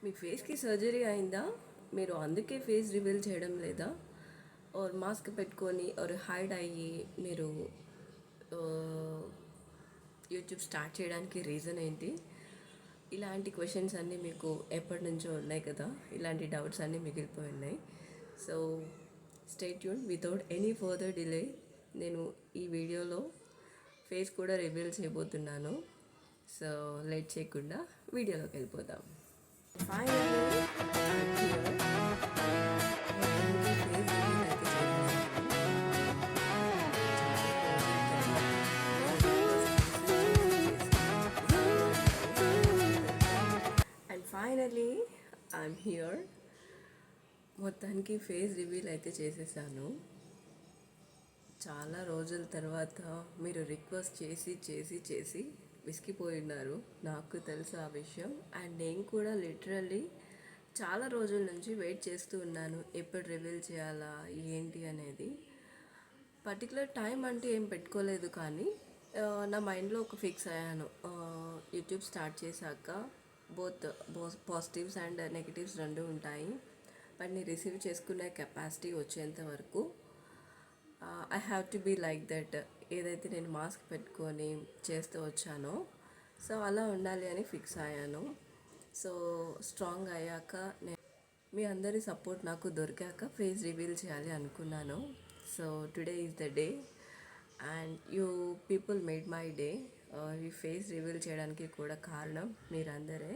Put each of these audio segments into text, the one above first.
మీ ఫేస్కి సర్జరీ అయిందా? మీరు అందుకే ఫేస్ రివీల్ చేయడం లేదా? ఆర్ మాస్క్ పెట్టుకొని ఆర్ హైడ్ అయ్యి మీరు యూట్యూబ్ స్టార్ట్ చేయడానికి రీజన్ ఏంటి? ఇలాంటి క్వశ్చన్స్ అన్నీ మీకు ఎప్పటి నుంచో ఉన్నాయి కదా, ఇలాంటి డౌట్స్ అన్నీ మిగిలిపోయి ఉన్నాయి. So stay tune. Without any further delay నేను ఈ వీడియోలో ఫేస్ కూడా రివీల్ చేయబోతున్నాను. సో లేట్ చేయకుండా వీడియోలోకి వెళ్ళిపోదాం. Finally finally I'm here. మొత్తానికి ఫేస్ రివీల్ అయితే చేసేసాను. చాలా రోజుల తర్వాత మీరు రిక్వెస్ట్ చేసి చేసి చేసి విసిగిపోయినారు, నాకు తెలుసు ఆ విషయం. అండ్ నేను కూడా లిటరల్లీ చాలా రోజుల నుంచి వెయిట్ చేస్తూ ఉన్నాను, ఎప్పుడు రివీల్ చేయాలా ఏంటి అనేది. పర్టికులర్ టైం అంటే ఏం పెట్టుకోలేదు, కానీ నా మైండ్లో ఒక ఫిక్స్ అయ్యాను. యూట్యూబ్ స్టార్ట్ చేశాక బోత్ పాజిటివ్స్ అండ్ నెగిటివ్స్ రెండు ఉంటాయి. వాటిని రిసీవ్ చేసుకునే కెపాసిటీ వచ్చేంత వరకు I have to be like that. ఏదైతే నేను మాస్క్ పెట్టుకొని చేస్తూ వచ్చానో సో అలా ఉండాలి అని ఫిక్స్ అయ్యాను. సో స్ట్రాంగ్ అయ్యాక మీ అందరి సపోర్ట్ నాకు దొరికాక ఫేస్ రివీల్ చేయాలి అనుకున్నాను. So today is the day and you people made my day. ఈ ఫేస్ రివీల్ చేయడానికి కూడా కారణం మీరందరే.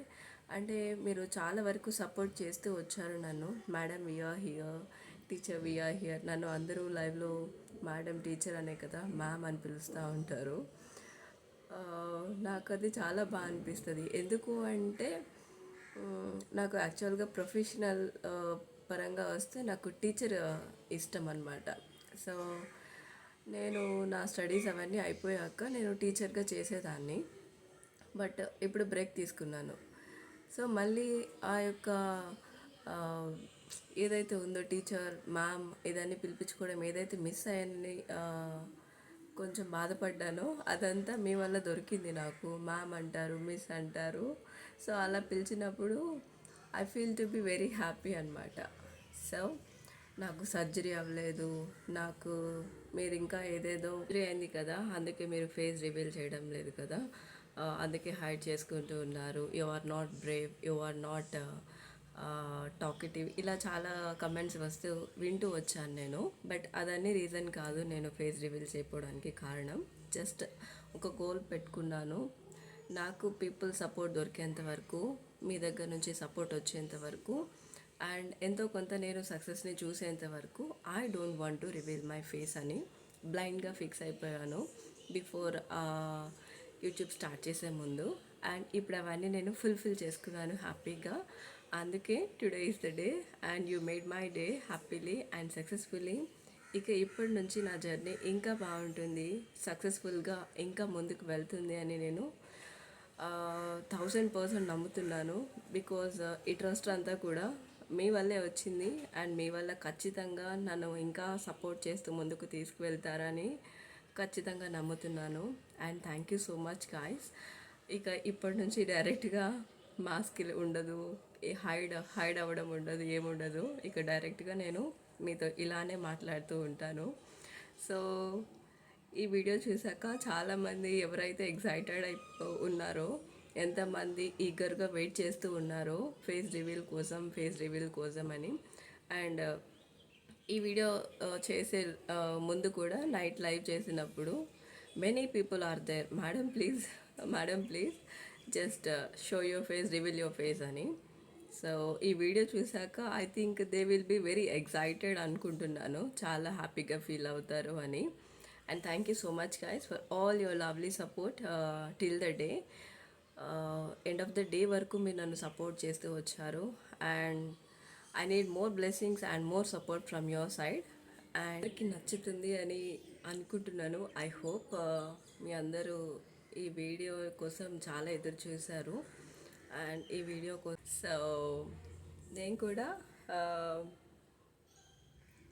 అంటే మీరు చాలా వరకు సపోర్ట్ చేస్తూ వచ్చారు నన్ను. Madam we are here, teacher we are here. నన్ను అందరూ లైవ్లో మేడం, టీచర్ అనే కదా, మ్యామ్ అని పిలుస్తూ ఉంటారు. నాకు అది చాలా బాగా అనిపిస్తుంది. ఎందుకు అంటే నాకు యాక్చువల్గా ప్రొఫెషనల్ పరంగా వస్తే నాకు టీచర్ ఇష్టం అన్నమాట. సో నేను నా స్టడీస్ అవన్నీ అయిపోయాక నేను టీచర్గా చేసేదాన్ని. బట్ ఇప్పుడు బ్రేక్ తీసుకున్నాను. సో మళ్ళీ ఆ యొక్క ఏదైతే ఉందో టీచర్, మ్యామ్ ఇదన్నీ పిలిపించుకోవడం ఏదైతే మిస్ అయ్యని కొంచెం బాధపడ్డానో అదంతా మీ వల్ల దొరికింది నాకు. మ్యామ్ అంటారు, మిస్ అంటారు. సో అలా పిలిచినప్పుడు I feel to be very happy అనమాట. సో నాకు సర్జరీ అవ్వలేదు, నాకు మీరు ఇంకా ఏదేదో అయింది కదా, అందుకే మీరు ఫేస్ రివీల్ చేయడం లేదు కదా, అందుకే హైడ్ చేసుకుంటూ ఉన్నారు, you are not brave, you are not talkative, ఇలా చాలా కమెంట్స్ వస్తూ వింటూ వచ్చాను నేను. బట్ అదన్నీ రీజన్ కాదు నేను ఫేస్ రివీల్ చేయకపోవడానికి కారణం. జస్ట్ ఒక గోల్ పెట్టుకున్నాను, నాకు పీపుల్ సపోర్ట్ దొరికేంత వరకు, మీ దగ్గర నుంచి సపోర్ట్ వచ్చేంత వరకు అండ్ ఎంతో కొంత నేను సక్సెస్ని చూసేంత వరకు I don't want to reveal my face అని బ్లైండ్గా ఫిక్స్ అయిపోయాను బిఫోర్ యూట్యూబ్ స్టార్ట్ చేసే ముందు. అండ్ ఇప్పుడు అవన్నీ నేను ఫుల్ఫిల్ చేసుకున్నాను హ్యాపీగా. అందుకే today is the day and you made my day happily and successfully. ఇక ఇప్పటి నుంచి నా జర్నీ ఇంకా బాగుంటుంది, సక్సెస్ఫుల్గా ఇంకా ముందుకు వెళ్తుంది అని నేను 1000% నమ్ముతున్నాను. బికాజ్ ఈ ట్రస్ట్ అంతా కూడా మీ వల్లే వచ్చింది అండ్ మీ వల్ల ఖచ్చితంగా నన్ను ఇంకా సపోర్ట్ చేస్తూ ముందుకు తీసుకువెళ్తారని ఖచ్చితంగా నమ్ముతున్నాను. And thank you so much guys. ఇక ఇప్పటి నుంచి డైరెక్ట్గా మాస్క్ ఉండదు, హైడ్ అవ్వడం ఉండదు, ఏముండదు. ఇక డైరెక్ట్గా నేను మీతో ఇలానే మాట్లాడుతూ ఉంటాను. సో ఈ వీడియో చూసాక చాలామంది ఎవరైతే ఎగ్జైటెడ్ ఉన్నారో, ఎంతమంది ఈగర్గా వెయిట్ చేస్తూ ఉన్నారో ఫేస్ రివీల్ కోసం అని. అండ్ ఈ వీడియో చేసే ముందు కూడా నైట్ లైవ్ చేసినప్పుడు many people are there, madam please just show your face, reveal your face అని. సో ఈ వీడియో చూసాక I think they will be very excited అనుకుంటున్నాను, చాలా హ్యాపీగా ఫీల్ అవుతారు అని. And thank you so much guys for all your lovely support till the day. End of the day వరకు మీరు నన్ను సపోర్ట్ చేస్తూ వచ్చారు. And I need more blessings and more support from your side. And అందరికీ నచ్చుతుంది అని అనుకుంటున్నాను. I hope మీ అందరూ ఈ వీడియో కోసం చాలా ఎదురు చూశారు. అండ్ ఈ వీడియో కోసం సో నేను కూడా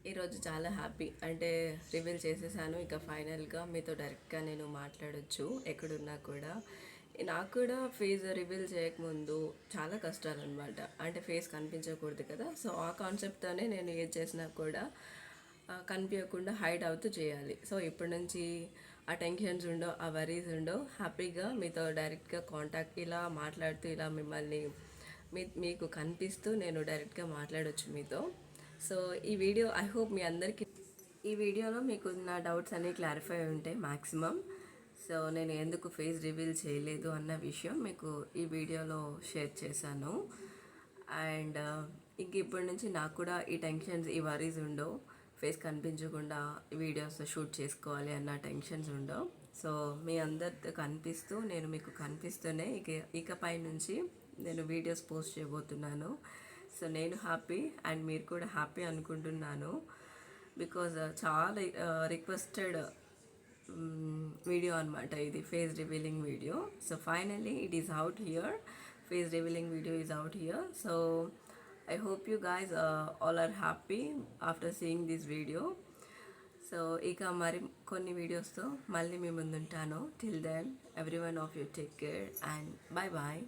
ఈరోజు చాలా హ్యాపీ. అంటే రివీల్ చేసేసాను, ఇక ఫైనల్గా మీతో డైరెక్ట్గా నేను మాట్లాడొచ్చు ఎక్కడున్నా కూడా. నాకు కూడా ఫేస్ రివీల్ చేయకముందు చాలా కష్టాలు అనమాట. అంటే ఫేస్ కనిపించకూడదు కదా, సో ఆ కాన్సెప్ట్తోనే నేను ఏది చేసినా కూడా కనిపించకుండా హైడ్ అవుతూ చేయాలి. సో ఇప్పటి నుంచి ఆ టెన్షన్స్ ఉండవు, ఆ వరీస్ ఉండవు, హ్యాపీగా మీతో డైరెక్ట్గా కాంటాక్ట్ ఇలా మాట్లాడుతూ ఇలా మిమ్మల్ని మీకు కనిపిస్తూ నేను డైరెక్ట్గా మాట్లాడొచ్చు మీతో. సో ఈ వీడియో ఐ హోప్ మీ అందరికీ ఈ వీడియోలో మీకు నా డౌట్స్ అన్నీ క్లారిఫై ఉంటాయి మ్యాక్సిమం. సో నేను ఎందుకు ఫేస్ రివీల్ చేయలేదు అన్న విషయం మీకు ఈ వీడియోలో షేర్ చేశాను. అండ్ ఇంక ఇప్పటి నుంచి నాకు కూడా ఈ టెన్షన్స్ ఈ వరీస్ ఉండవు. ఫేస్ కనిపించకుండా వీడియోస్ షూట్ చేసుకోవాలి అన్న టెన్షన్స్ ఉండవు. సో మీ అందరితో కనిపిస్తూ నేను మీకు కనిపిస్తూనే ఇకపై నుంచి నేను వీడియోస్ పోస్ట్ చేయబోతున్నాను. సో నేను హ్యాపీ అండ్ మీరు కూడా హ్యాపీ అనుకుంటున్నాను. బికాజ్ చాలా రిక్వెస్టెడ్ వీడియో అనమాట ఇది, face revealing video. So finally it is out here, face revealing video is out here. So I hope you guys all are happy after seeing this video. So ఇక మరి కొన్ని వీడియోస్తో మళ్ళీ మీ ముందుంటాను. Till then every one of you take care and bye bye.